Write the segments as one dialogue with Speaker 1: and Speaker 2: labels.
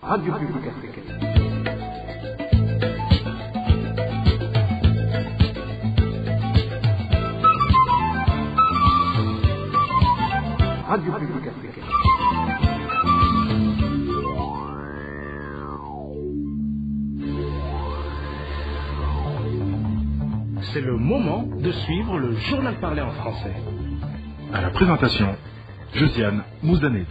Speaker 1: Radio Publique Africaine. Radio Publique Africaine.
Speaker 2: C'est le moment de suivre le journal parlé en français.
Speaker 3: À la présentation, Josiane Mouzdanez.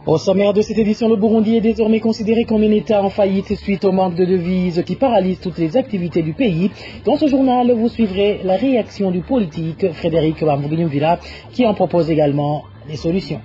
Speaker 4: Au sommaire de cette édition, le Burundi est désormais considéré comme un État en faillite suite au manque de devises qui paralyse toutes les activités du pays. Dans ce journal, vous suivrez la réaction du politique Frédéric Bamvuginyumvira qui en propose également des solutions.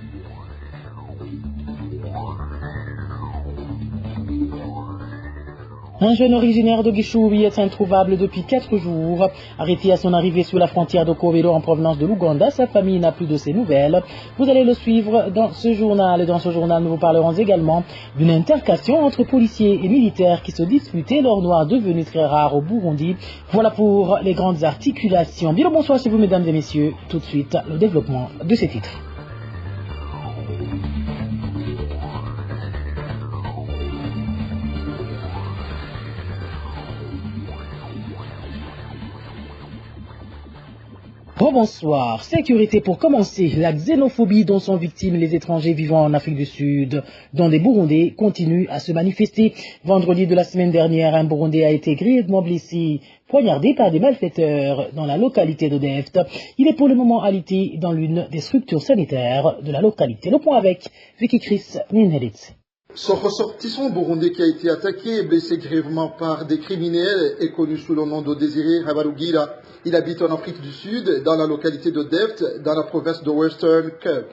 Speaker 4: Un jeune originaire de Gishubi est introuvable depuis 4 jours. Arrêté à son arrivée sur la frontière de Kobero en provenance de l'Ouganda, sa famille n'a plus de ses nouvelles. Vous allez le suivre dans ce journal. Et dans ce journal, nous vous parlerons également d'une intercation entre policiers et militaires qui se disputaient, l'or noir devenu très rare au Burundi. Voilà pour les grandes articulations. Bien le bonsoir chez vous, mesdames et messieurs. Tout de suite, le développement de ces titres. Bonsoir. Sécurité pour commencer. La xénophobie dont sont victimes les étrangers vivant en Afrique du Sud, dont des Burundais, continue à se manifester. Vendredi de la semaine dernière, un Burundais a été grièvement blessé, poignardé par des malfaiteurs dans la localité de Deft. Il est pour le moment alité dans l'une des structures sanitaires de la localité. Le point avec Vicky Chris Ninelitz.
Speaker 5: Ce ressortissant burundais qui a été attaqué et blessé grièvement par des criminels est connu sous le nom de Désiré Habarugira. Il habite en Afrique du Sud, dans la localité de Deft, dans la province de Western Cape.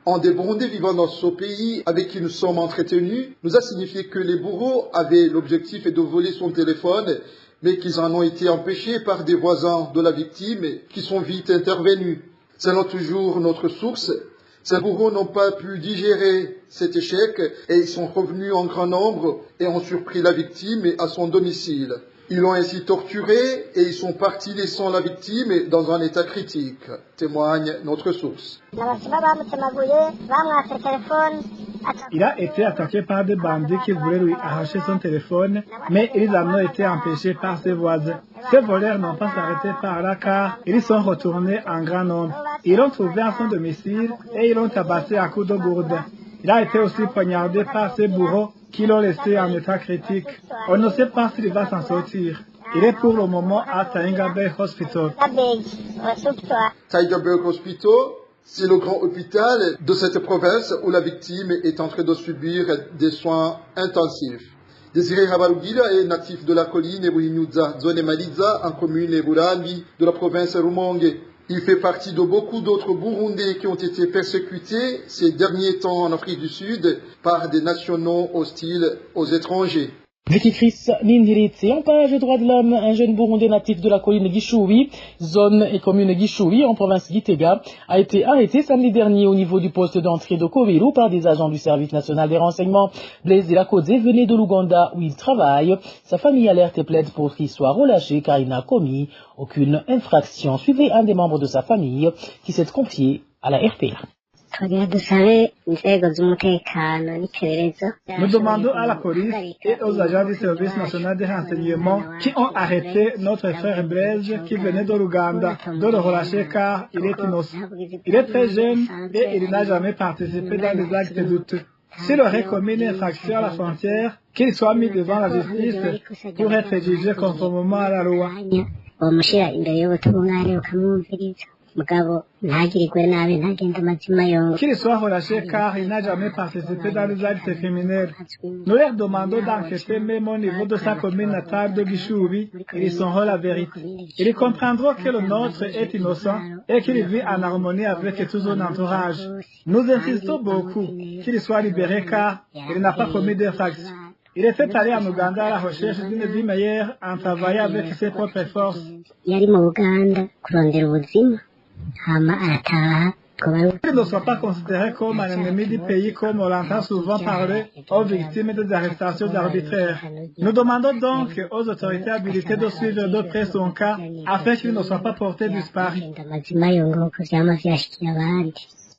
Speaker 5: Un des Burundais vivant dans ce pays, avec qui nous sommes entretenus, nous a signifié que les bourreaux avaient l'objectif de voler son téléphone, mais qu'ils en ont été empêchés par des voisins de la victime qui sont vite intervenus. Selon toujours notre source, ces bourreaux n'ont pas pu digérer cet échec et ils sont revenus en grand nombre et ont surpris la victime à son domicile. Ils l'ont ainsi torturé et ils sont partis laissant la victime dans un état critique, témoigne notre source.
Speaker 6: Il a été attaqué par des bandits qui voulaient lui arracher son téléphone, mais ils en ont été empêchés par ses voisins. Ces voleurs n'ont pas s'arrêté par là car ils sont retournés en grand nombre. Ils l'ont trouvé à son domicile et ils l'ont tabassé à coups de gourde. Il a été aussi poignardé par ses bourreaux qui l'ont laissé en état critique. On ne sait pas s'il va s'en sortir. Il est pour le moment à Taingabe Hospital.
Speaker 5: Tigerberg Hospital, c'est le grand hôpital de cette province où la victime est en train de subir des soins intensifs. Désiré Habarugira est natif de la colline Ebuhinyuza, zone Maliza, en commune Eburambi de la province Rumonge. Il fait partie de beaucoup d'autres Burundais qui ont été persécutés ces derniers temps en Afrique du Sud par des nationaux hostiles aux étrangers.
Speaker 4: Vicky Chris Nindiritsi, en page droits de l'homme, un jeune Burundais natif de la colline Gishubi, zone et commune Gishubi, en province Gitega, a été arrêté samedi dernier au niveau du poste d'entrée de Kobero par des agents du service national des renseignements. Blaise Delakodze venait de l'Ouganda où il travaille. Sa famille alerte et plaide pour qu'il soit relâché car il n'a commis aucune infraction. Suivez un des membres de sa famille qui s'est confié à la RPA.
Speaker 6: Nous demandons à la police et aux agents du service national des renseignements qui ont arrêté notre frère Blaise qui venait de l'Ouganda de le relâcher car il est innocent. Il est très jeune et il n'a jamais participé dans des actes douteux. S'il aurait commis une infraction à la frontière, qu'il soit mis devant la justice pour être jugé conformément à la loi. Qu'il soit relâché car il n'a jamais participé dans les actes criminels. Nous leur demandons d'enquêter même au niveau de sa commune natale de Gishubi et ils sauront la vérité. Ils comprendront que le nôtre est innocent et qu'il vit en harmonie avec tout son entourage. Nous insistons beaucoup qu'il soit libéré car il n'a pas commis d'infraction. Il était allé en Ouganda à la recherche d'une vie meilleure en travaillant avec ses propres forces. Il ne soit pas considéré comme un ennemi du pays comme on l'entend souvent parler aux victimes des arrestations arbitraires. Nous demandons donc aux autorités habilitées de suivre de près son cas afin qu'il ne soit pas porté disparu.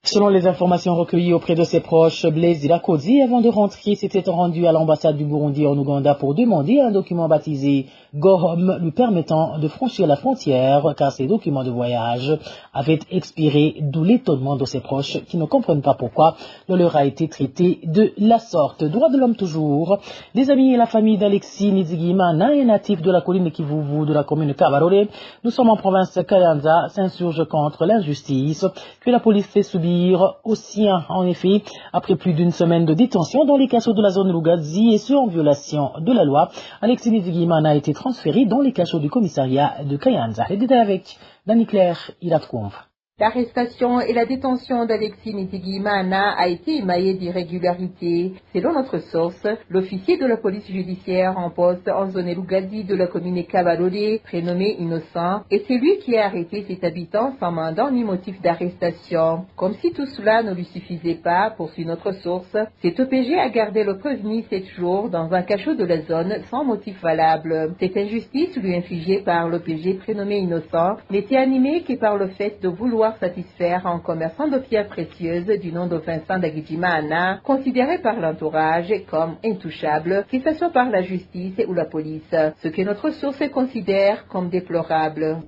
Speaker 4: Selon les informations recueillies auprès de ses proches, Blaise Irakozi, avant de rentrer, s'était rendu à l'ambassade du Burundi en Ouganda pour demander un document baptisé Gohom lui permettant de franchir la frontière, car ses documents de voyage avaient expiré, d'où l'étonnement de ses proches qui ne comprennent pas pourquoi le leur a été traité de la sorte. Droits de l'homme toujours. Les amis et la famille d'Alexis Nizigimana, un natif de la colline Kivuvu de la commune Kabarore, nous sommes en province Kayanza, s'insurgent contre l'injustice que la police fait subir aux siens. En effet, après plus d'une semaine de détention dans les cachots de la zone Lugazi et ce en violation de la loi, Alexis Nizigimana a été transféré dans les cachots du commissariat de Kayanza. Les détails avec Dani Claire Iratkoumv.
Speaker 7: L'arrestation et la détention d'Alexis Nizigimana a été émaillée d'irrégularités. Selon notre source, l'officier de la police judiciaire en poste en zone Lugazi de la commune Kabarore, prénommé Innocent, et c'est lui qui a arrêté cet habitant sans mandat ni motif d'arrestation. Comme si tout cela ne lui suffisait pas, poursuit notre source, cet OPG a gardé le prévenu 7 jours dans un cachot de la zone sans motif valable. Cette injustice lui infligée par l'OPG prénommé Innocent n'était animée que par le fait de vouloir satisfaire un commerçant de pierres précieuses du nom de Vincent Dagijimana, considéré par l'entourage comme intouchable, que ce soit par la justice ou la police, ce que notre source considère comme déplorable.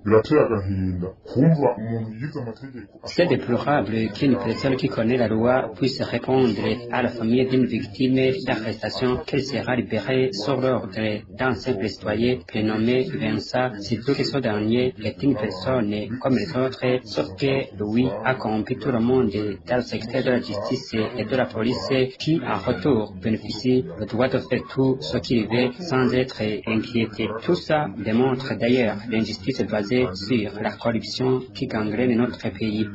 Speaker 8: C'est déplorable qu'une personne qui connaît la loi puisse répondre à la famille d'une victime d'arrestation qu'elle sera libérée sur l'ordre d'un simple citoyen prénommé Vincent, surtout que ce dernier est une personne comme les autres, sauf que lui a corrompu tout le monde dans le secteur de la justice et de la police qui, en retour, bénéficie le droit de faire tout ce qu'il veut sans être inquiété. Tout ça démontre d'ailleurs l'injustice basée sur la corruption qui gangrène notre pays.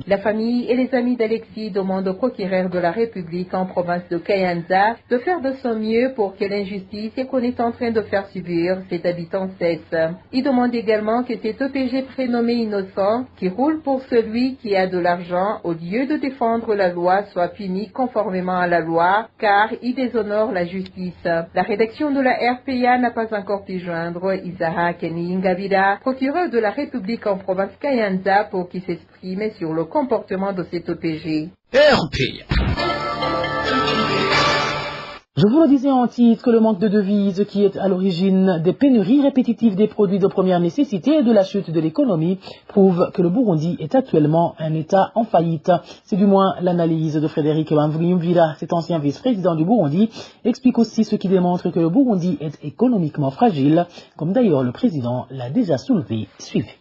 Speaker 7: La famille et les amis d'Alexis demandent au procureur de la République en province de Kayanza de faire de son mieux pour que l'injustice qu'on est en train de faire subir cet habitant cesse. Ils demandent également que cet OPG prénommé Innocent, qui roule pour celui qui a de l'argent, au lieu de défendre la loi, soit puni conformément à la loi, car il déshonore la justice. La rédaction de la RPA n'a pas encore pu joindre Isaac Ngabira, procureur de la République en province Kayanza, pour qu'il s'exprime sur le comportement de cet OPG.
Speaker 4: Je vous le disais en titre que le manque de devises qui est à l'origine des pénuries répétitives des produits de première nécessité et de la chute de l'économie prouve que le Burundi est actuellement un État en faillite. C'est du moins l'analyse de Frédéric Bamvuli-Mvila, cet ancien vice-président du Burundi, explique aussi ce qui démontre que le Burundi est économiquement fragile, comme d'ailleurs le président l'a déjà soulevé. Suivez.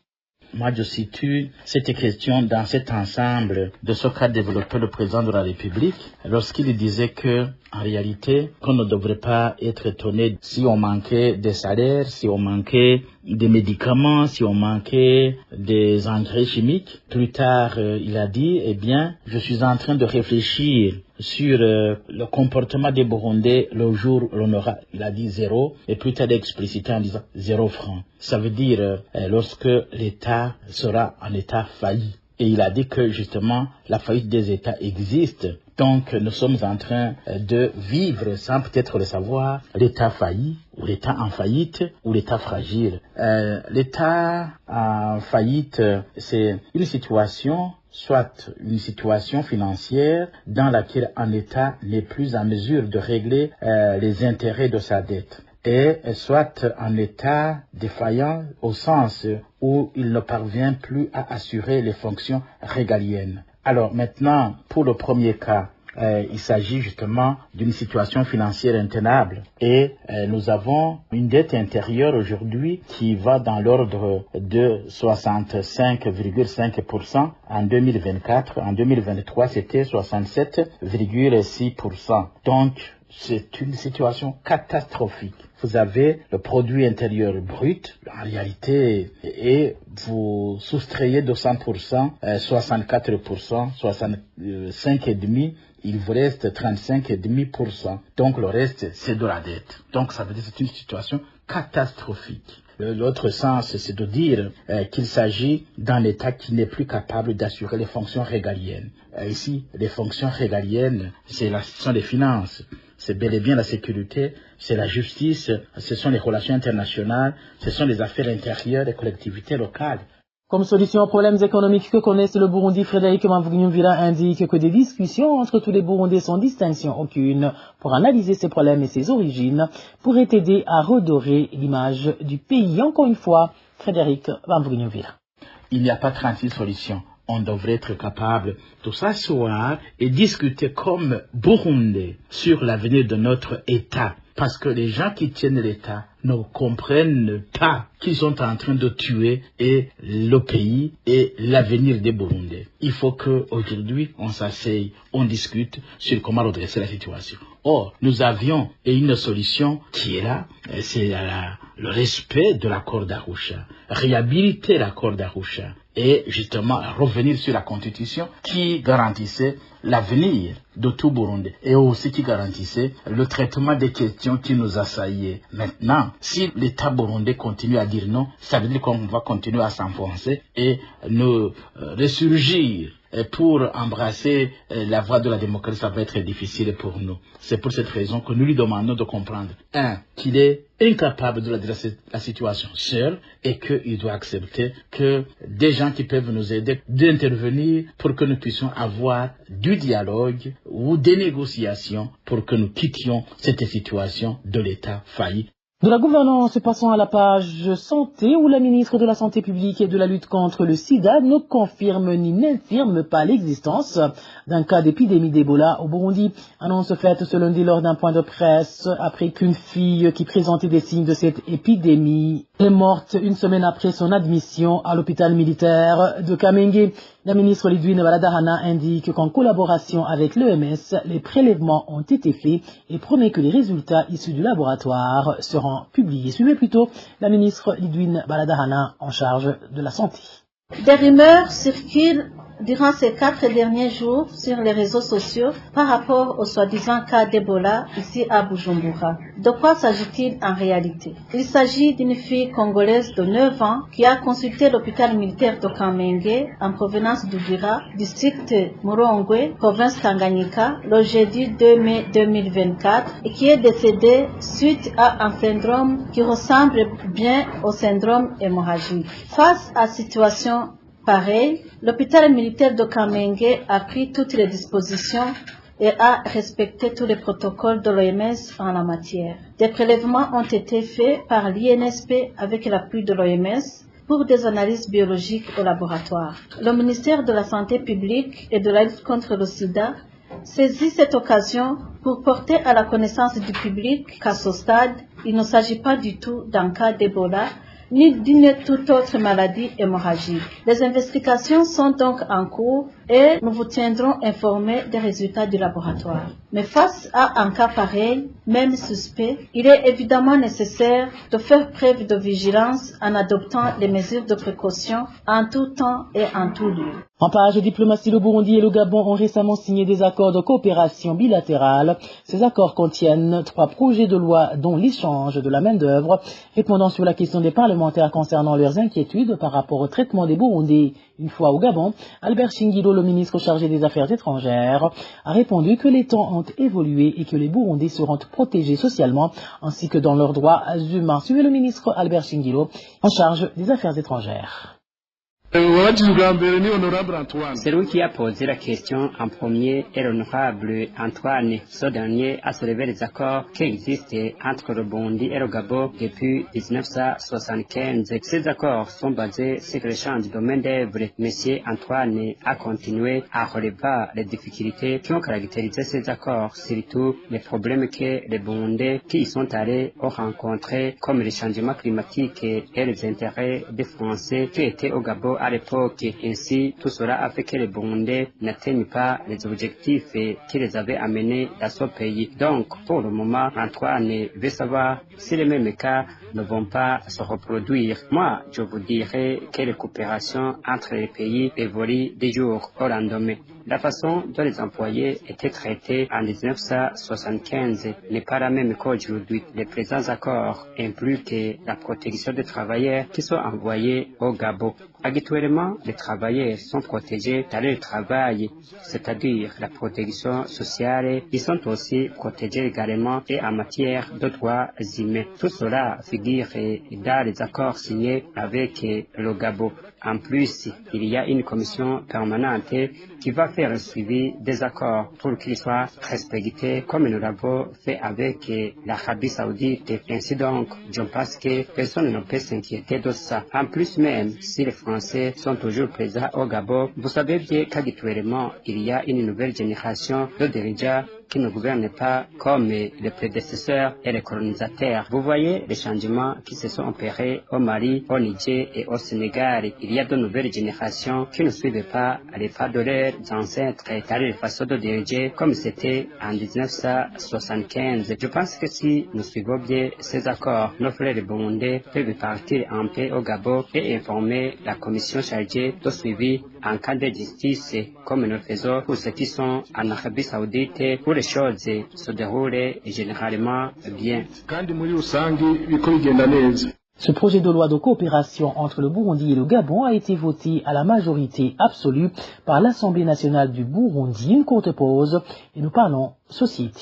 Speaker 9: Moi, je situe cette question dans cet ensemble de ce qu'a développé le président de la République lorsqu'il disait que, en réalité, qu'on ne devrait pas être étonné si on manquait des salaires, si on manquait des médicaments, si on manquait des engrais chimiques. Plus tard, il a dit, eh bien, je suis en train de réfléchir sur le comportement des Burundais le jour où l'on aura, il a dit 0, et plus tard explicité en disant 0 francs. Ça veut dire lorsque l'État sera en état failli. Et il a dit que justement la faillite des États existe. Donc nous sommes en train de vivre sans peut-être le savoir l'État failli ou l'État en faillite ou l'État fragile. L'État en faillite, c'est une situation, soit une situation financière dans laquelle un État n'est plus en mesure de régler les intérêts de sa dette. Et soit un État défaillant au sens où il ne parvient plus à assurer les fonctions régaliennes. Alors maintenant, pour le premier cas, il s'agit justement d'une situation financière intenable et nous avons une dette intérieure aujourd'hui qui va dans l'ordre de 65,5% en 2024. En 2023, c'était 67,6%. Donc, c'est une situation catastrophique. Vous avez le produit intérieur brut, en réalité, et vous soustrayez de 100%, 64%, 65,5%, il vous reste 35,5%. Donc le reste, c'est de la dette. Donc ça veut dire que c'est une situation catastrophique. L'autre sens, c'est de dire qu'il s'agit d'un État qui n'est plus capable d'assurer les fonctions régaliennes. Ici, les fonctions régaliennes, ce sont les finances. C'est bel et bien la sécurité, c'est la justice, ce sont les relations internationales, ce sont les affaires intérieures des collectivités locales.
Speaker 4: Comme solution aux problèmes économiques que connaissent le Burundi, Frédéric Mamvugnyumvira indique que des discussions entre tous les Burundais sans distinction aucune pour analyser ces problèmes et ses origines pourraient aider à redorer l'image du pays. Encore une fois, Frédéric Mamvugnyumvira.
Speaker 9: Il n'y a pas 36 solutions. On devrait être capable de s'asseoir et discuter comme Burundais sur l'avenir de notre État. Parce que les gens qui tiennent l'État ne comprennent pas qu'ils sont en train de tuer le pays et l'avenir des Burundais. Il faut qu'aujourd'hui, on s'asseye, on discute sur comment redresser la situation. Or, nous avions une solution qui est là, c'est le respect de l'accord d'Arusha, réhabiliter l'accord d'Arusha et justement revenir sur la Constitution qui garantissait l'avenir de tout Burundi et aussi qui garantissait le traitement des questions qui nous assaillissaient. Maintenant, si l'État burundais continue à dire non, ça veut dire qu'on va continuer à s'enfoncer et nous ressurgir. Pour embrasser la voie de la démocratie, ça va être difficile pour nous. C'est pour cette raison que nous lui demandons de comprendre, qu'il est incapable de la situation seul et qu'il doit accepter que des gens qui peuvent nous aider d'intervenir pour que nous puissions avoir du dialogue ou des négociations pour que nous quittions cette situation de l'État failli.
Speaker 4: De la gouvernance, passons à la page santé où la ministre de la Santé publique et de la lutte contre le sida ne confirme ni n'infirme pas l'existence d'un cas d'épidémie d'Ebola au Burundi. Annonce faite ce lundi lors d'un point de presse après qu'une fille qui présentait des signes de cette épidémie est morte une semaine après son admission à l'hôpital militaire de Kamenge. La ministre Lidwine Baladahana indique qu'en collaboration avec l'OMS, les prélèvements ont été faits et promet que les résultats issus du laboratoire seront publiés. Suivez plutôt la ministre Lidwine Baladahana en charge de la santé.
Speaker 10: Des rumeurs circulent durant ces 4 derniers jours sur les réseaux sociaux par rapport au soi-disant cas d'Ebola ici à Bujumbura. De quoi s'agit-il en réalité? Il s'agit d'une fille congolaise de 9 ans qui a consulté l'hôpital militaire de Kamenge en provenance d'Uvira, district Murongwe, province Tanganyika, le jeudi 2 mai 2024 et qui est décédée suite à un syndrome qui ressemble bien au syndrome hémorragique. Face à cette situation pareil, l'hôpital militaire de Kamenge a pris toutes les dispositions et a respecté tous les protocoles de l'OMS en la matière. Des prélèvements ont été faits par l'INSP avec l'appui de l'OMS pour des analyses biologiques au laboratoire. Le ministère de la Santé publique et de la lutte contre le sida saisit cette occasion pour porter à la connaissance du public qu'à ce stade, il ne s'agit pas du tout d'un cas d'Ebola ni d'une toute autre maladie hémorragique. Les investigations sont donc en cours et nous vous tiendrons informés des résultats du laboratoire. Mais face à un cas pareil, même suspect, il est évidemment nécessaire de faire preuve de vigilance en adoptant les mesures de précaution en tout temps et en tout lieu.
Speaker 4: En page de diplomatie, le Burundi et le Gabon ont récemment signé des accords de coopération bilatérale. Ces accords contiennent 3 projets de loi, dont l'échange de la main-d'œuvre, répondant sur la question des parlementaires concernant leurs inquiétudes par rapport au traitement des Burundais. Une fois au Gabon, Albert Shingilo, le ministre chargé des Affaires étrangères, a répondu que les temps ont évolué et que les Burundais seront protégés socialement ainsi que dans leurs droits humains. Suivez le ministre Albert Shingilo, en charge des Affaires étrangères.
Speaker 8: Celui qui a posé la question en premier est l'honorable Antoine. Ce dernier a soulevé les accords qui existent entre le Burundi et le Gabon depuis 1975. Ces accords sont basés sur l'échange de main-d'œuvre. Monsieur Antoine a continué à relever les difficultés qui ont caractérisé ces accords, surtout les problèmes que les Burundais qui y sont allés ont rencontrés, comme le changement climatique et les intérêts des Français qui étaient au Gabon à l'époque. Ainsi, tout cela a fait que les Burundais n'atteignent pas les objectifs qui les avaient amenés dans ce pays. Donc, pour le moment, Antoine veut savoir si les mêmes cas ne vont pas se reproduire. Moi, je vous dirais que les coopérations entre les pays évoluent de jour au lendemain. La façon dont les employés étaient traités en 1975 n'est pas la même qu'aujourd'hui. Les présents accords incluent que la protection des travailleurs qui sont envoyés au Gabon. Actuellement, les travailleurs sont protégés dans leur travail, c'est-à-dire la protection sociale. Ils sont aussi protégés également et en matière de droits humains. Tout cela figure dans les accords signés avec le Gabon. En plus, il y a une commission permanente qui va faire le suivi des accords pour qu'ils soient respectés comme nous l'avons fait avec l'Arabie Saoudite. Ainsi donc, je pense que personne ne peut s'inquiéter de ça. En plus même, si les Français sont toujours présents au Gabon, vous savez bien qu'actuellement, il y a une nouvelle génération de dirigeants qui ne gouvernent pas comme les prédécesseurs et les colonisateurs. Vous voyez les changements qui se sont opérés au Mali, au Niger et au Sénégal. Il y a de nouvelles générations qui ne suivent pas les pas de leurs ancêtres car les façons de diriger comme c'était en 1975. Je pense que si nous suivons bien ces accords, nos frères burundais peuvent partir en paix au Gabon et informer la commission chargée de suivi en cas de justice, comme nous le faisons pour ceux qui sont en Arabie Saoudite, où les choses se déroulent généralement bien.
Speaker 4: Ce projet de loi de coopération entre le Burundi et le Gabon a été voté à la majorité absolue par l'Assemblée nationale du Burundi. Une courte pause et nous parlons société.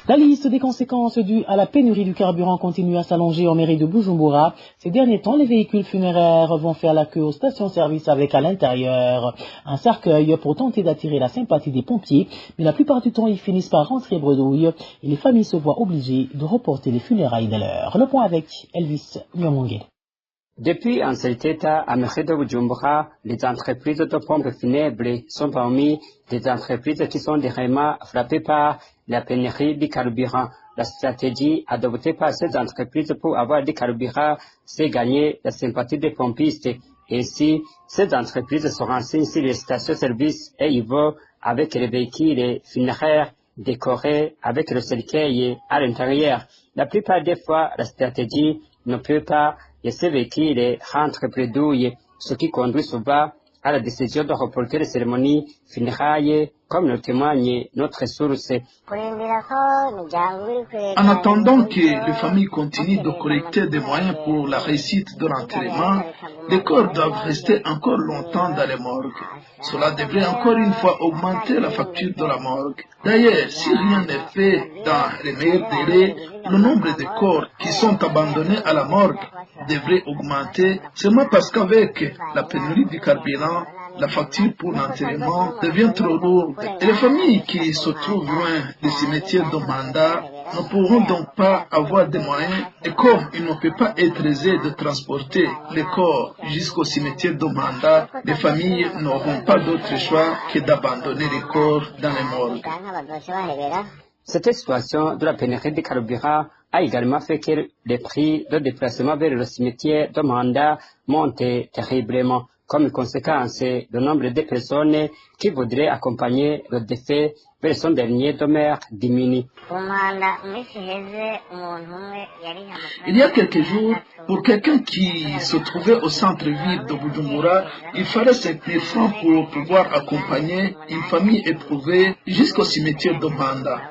Speaker 4: La liste des conséquences dues à la pénurie du carburant continue à s'allonger en mairie de Bujumbura. Ces derniers temps, les véhicules funéraires vont faire la queue aux stations-service avec à l'intérieur un cercueil pour tenter d'attirer la sympathie des pompiers. Mais la plupart du temps, ils finissent par rentrer bredouille et les familles se voient obligées de reporter les funérailles de l'heure. Le point avec Elvis Nyomongue.
Speaker 8: Depuis un certain état à mairie de Bujumbura, les entreprises de pompes funèbres sont parmi les entreprises qui sont directement frappées par la pénurie du carburant. La stratégie adoptée par ces entreprises pour avoir du carburant, c'est gagner la sympathie des pompistes. Ainsi, ces entreprises se renseignent sur les stations-service et y vont avec les véhicules funéraires décorés avec le cercueil à l'intérieur. La plupart des fois, la stratégie ne peut pas et ces véhicules rentrent bredouille, ce qui conduit souvent à la décision de reporter les cérémonies funérailles, comme le témoigne notre source.
Speaker 11: En attendant que les familles continuent de collecter des moyens pour la réussite de l'enterrement, les corps doivent rester encore longtemps dans les morgues. Cela devrait encore une fois augmenter la facture de la morgue. D'ailleurs, si rien n'est fait dans les meilleurs délais, le nombre de corps qui sont abandonnés à la morgue devrait augmenter, seulement parce qu'avec la pénurie du carburant, la facture pour l'enterrement devient trop lourde. Et les familles qui se trouvent loin des cimetières de Manda ne pourront donc pas avoir de moyens. Et comme il ne peut pas être aisé de transporter les corps jusqu'au cimetière de Manda, les familles n'auront pas d'autre choix que d'abandonner les corps dans les morgues.
Speaker 8: Cette situation de la pénurie de carburant a également fait que les prix de déplacement vers le cimetière de Manda montent terriblement. Comme conséquence, le nombre de personnes qui voudraient accompagner le défunt vers son dernier demeure diminue.
Speaker 11: Il y a quelques jours, pour quelqu'un qui se trouvait au centre-ville de Bujumbura, il fallait 5 000 francs pour pouvoir accompagner une famille éprouvée jusqu'au cimetière de Manda.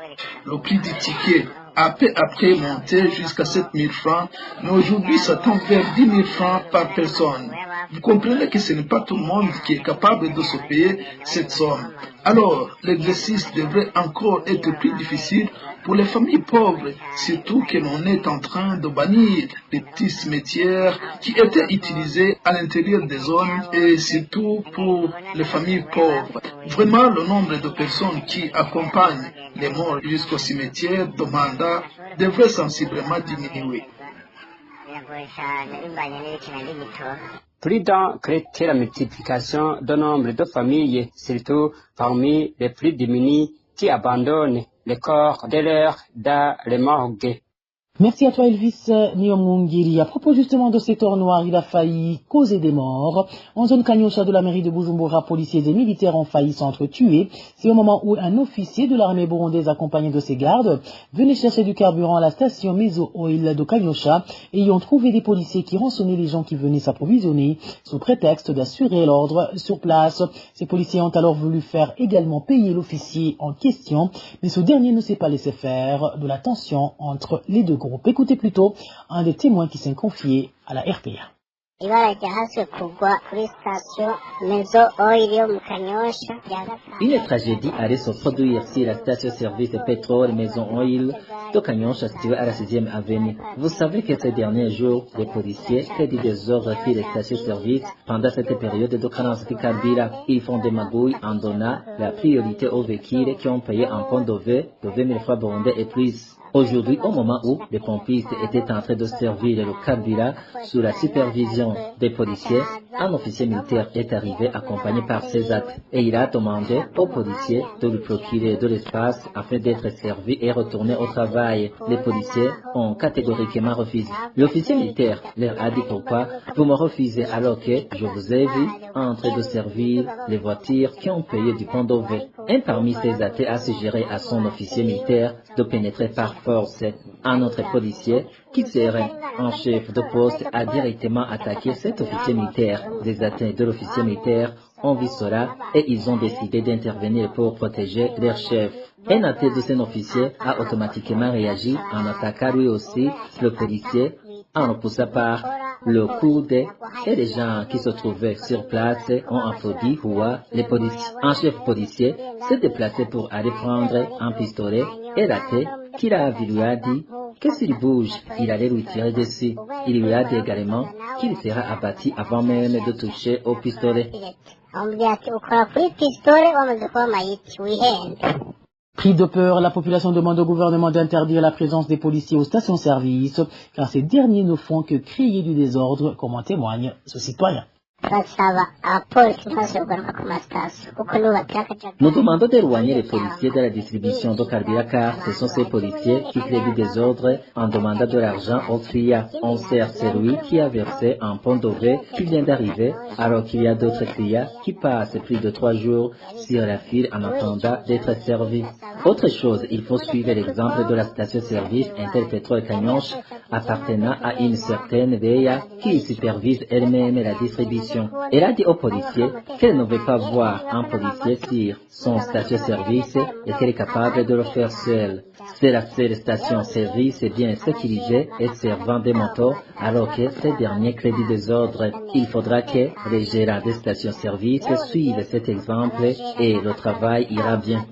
Speaker 11: Le prix du ticket a peu après monté jusqu'à 7 000 francs, mais aujourd'hui ça tend vers 10 000 francs par personne. Vous comprenez que ce n'est pas tout le monde qui est capable de se payer cette somme. Alors, l'exercice devrait encore être plus difficile pour les familles pauvres, surtout que l'on est en train de bannir les petits cimetières qui étaient utilisés à l'intérieur des zones et surtout pour les familles pauvres. Vraiment, le nombre de personnes qui accompagnent les morts jusqu'au cimetière de Manda devrait sensiblement diminuer.
Speaker 8: Prudent que la multiplication du nombre de familles, surtout parmi les plus démunis qui abandonnent les corps de leurs dans les morgues.
Speaker 4: Merci à toi Elvis Niomungiri. À propos justement de cet or noir, il a failli causer des morts. En zone Kanyosha de la mairie de Bujumbura, policiers et militaires ont failli s'entretuer. C'est au moment où un officier de l'armée burundaise accompagné de ses gardes venait chercher du carburant à la station Meso Oil de Kanyosha et y ont trouvé des policiers qui rançonnaient les gens qui venaient s'approvisionner sous prétexte d'assurer l'ordre sur place. Ces policiers ont alors voulu faire également payer l'officier en question, mais ce dernier ne s'est pas laissé faire de la tension entre les deux groupes. Écoutez plutôt un des témoins qui s'est confié à la RPA.
Speaker 12: Une tragédie allait se produire sur la station-service de pétrole Maison Oil de Kanyosha située à la 6e avenue. Vous savez que ces derniers jours, les policiers crédit des ordres sur les stations-service pendant cette période de carence de carburant. Ils font des magouilles en donnant la priorité aux véhicules qui ont payé un pont de 20 000 francs burundais et plus. Aujourd'hui, au moment où les pompistes étaient en train de servir le carburant sous la supervision des policiers, un officier militaire est arrivé accompagné par ses actes et il a demandé aux policiers de lui procurer de l'espace afin d'être servi et retourner au travail. Les policiers ont catégoriquement refusé. L'officier militaire leur a dit pourquoi vous me refusez alors que je vous ai vu en train de servir les voitures qui ont payé du pont d'Ové. Un parmi ces athées a suggéré à son officier militaire de pénétrer par force. Un autre policier qui serait en chef de poste a directement attaqué cet officier militaire. Les atteints de l'officier militaire ont vu cela et ils ont décidé d'intervenir pour protéger leur chef. Un athée de cet officier a automatiquement réagi en attaquant lui aussi le policier en le poussant par le coude et les gens qui se trouvaient sur place ont applaudi Houa. Un chef policier s'est déplacé pour aller prendre un pistolet et l'athée qui l'a vu lui a dit que s'il bouge, il allait lui tirer dessus. Il lui a dit également qu'il sera abattu avant même de toucher au pistolet.
Speaker 4: Pris de peur, la population demande au gouvernement d'interdire la présence des policiers aux stations-service, car ces derniers ne font que créer du désordre, comme en témoigne ce citoyen.
Speaker 12: Nous demandons d'éloigner les policiers de la distribution de carburant car ce sont ces policiers qui créent du désordre en demandant de l'argent aux clients. On sert celui qui a versé un pont d'Ové qui vient d'arriver alors qu'il y a d'autres clients qui passent plus de 3 jours sur la file en attendant d'être servis. Autre chose, il faut suivre l'exemple de la station-service Interpétrole Kanyosha appartenant à une certaine Veya qui supervise elle-même la distribution. Elle a dit aux policiers qu'elle ne veut pas voir un policier sur son station-service et qu'elle est capable de le faire seule. C'est la seule station-service bien sécurisée et servant des motos alors que ces derniers créent du désordre. Il faudra que les gérants des stations-service suivent cet exemple et le travail ira bien.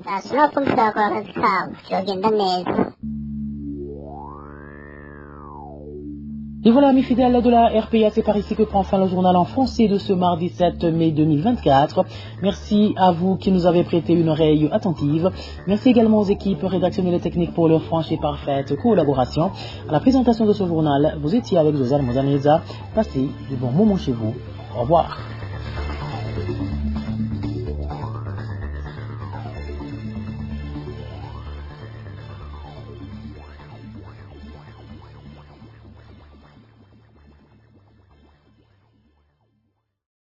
Speaker 4: Et voilà, mes fidèles de la RPA, c'est par ici que prend fin le journal en français de ce mardi 7 mai 2024. Merci à vous qui nous avez prêté une oreille attentive. Merci également aux équipes rédactionnelles et techniques pour leur franche et parfaite collaboration. À la présentation de ce journal, vous étiez avec Josiane Mouzaneza. Passez de bons moments chez vous. Au revoir.